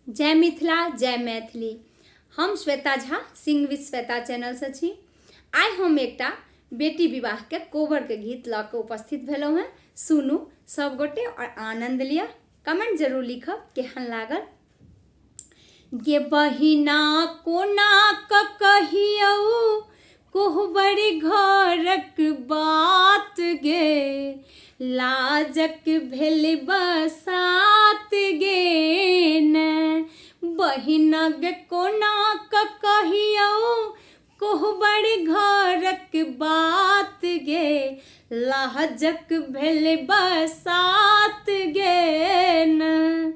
जय मिथिला जय मैथिली। हम श्वेता झा सिंह विथ श्वेता चैनल से छी। आइ हम एकटा बेटी विवाह के कोबर के गीत ल के उपस्थित भेलहुँ हैं। सुनू सब गोटे और आनंद लिया। कमेंट जरूर लिखब केहन लागल। गे बहिना कोना क कहियौ कोहबर घरक बात गे, लाजक भेल बसात गे न। बहिना गे कोना क कहियौ कोहबर घरक बात गे, लाजक भेल बसात गे न।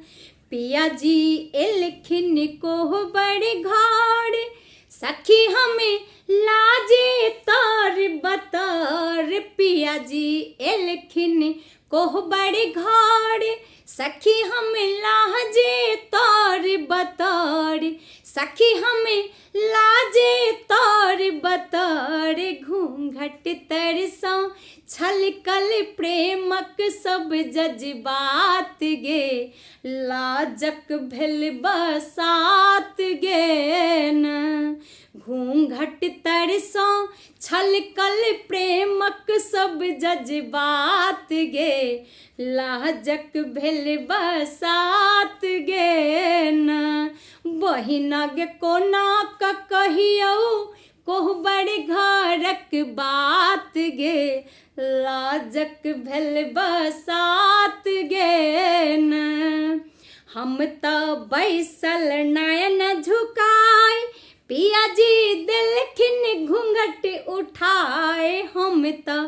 पिया जी एलखिन कोहबर घर, सखी हमें लाजे तार बतर। पिया जी एलखिन कोहबर घर, सखी हमें लाजे तार बतर। सखी हमें लाजे तार बतर। घूंघट तरसों छलकल प्रेमक सब जज्बात गे, लाजक भेल बसात गे न। घूंघट तरसों छलकल प्रेमक सब जज्बात गे, लाजक भेल बसात गे न। बहिना गे कोना क कहियौ कोहबर घरक बात गे, लाजक भेल बसात गे न। हम त बैसल नयन झुकाय, पिया जी देलखिन घूंघट उठाए। हम त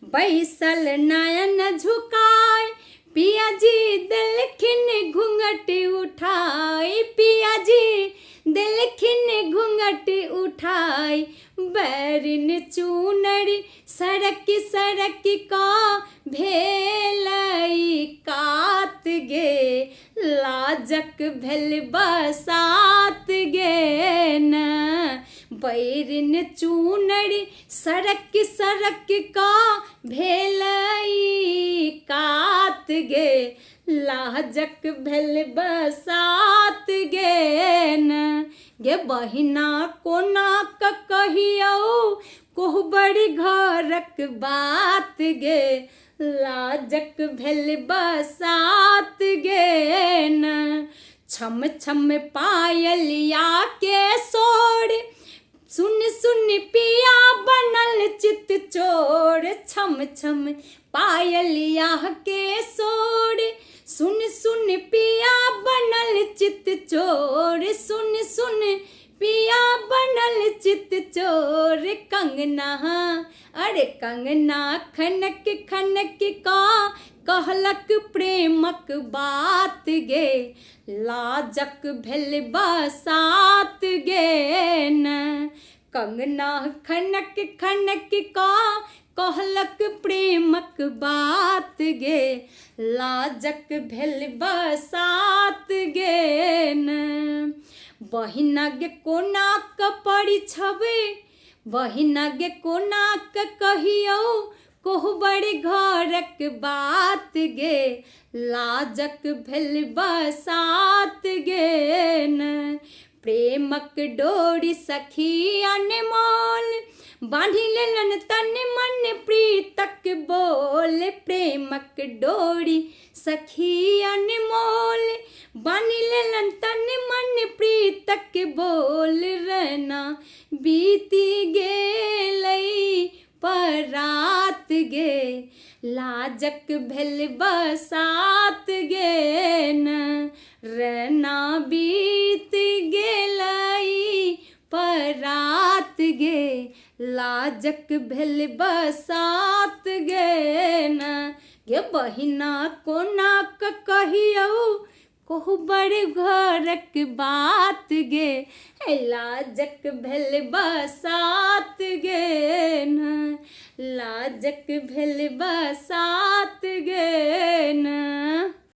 बैसल नयन झुकाय, पिया जी देलखिन घूंघट उठाए। पिया जी देलखिन घूंघट उठाए। बैरिन चूनरी सरक सरक का भेलई कात गे, लाजक भेल बसात गे न। बैरिन चूनरी सरक सरक का भेलई कात गे, लाजक भेल बसात गे न। गे बहिना कोना क कहियौ कोहबर घरक बात गे, लाजक भेल बसात गे न। छम छम पायलिया के सोर, सुन सुन पिया बनल चित चोर। छम छम पायलिया के सोर, सुन सुन पिया बनल चित चोर। सुन सुन पिया बनल चित चोर। कंगना अरे कंगना खनक खनक का कहलक प्रेमक बात गे, लाजक भेल बसात गे न। कंगना खनक खनक का कहलक प्रेमक बात गे, लाजक भेल बसात गे न। बहिना गे कोना क पड़ी छबे, बहिना गे कोना क कहियौ कोहबर घरक बात गे, लाजक भेल बसात गे न। प्रेमक डोरी सखी अनमोल, बांधी लेलन तन मन प्रीतक बोल। प्रेमक डोरी सखी अनमोल, बांधी लेलन तन मन प्रीतक बोल। रहना बीती गेलई परात गे, लाजक भेल बसात गे न। रहना बीत गेलई परात गे, लाजक भेल बसात गे न। गे बहिना कोना क कहियौ कोहबर घरक बात गे, लाजक भेल बसात गे न। लाजक भेल बसात गे न।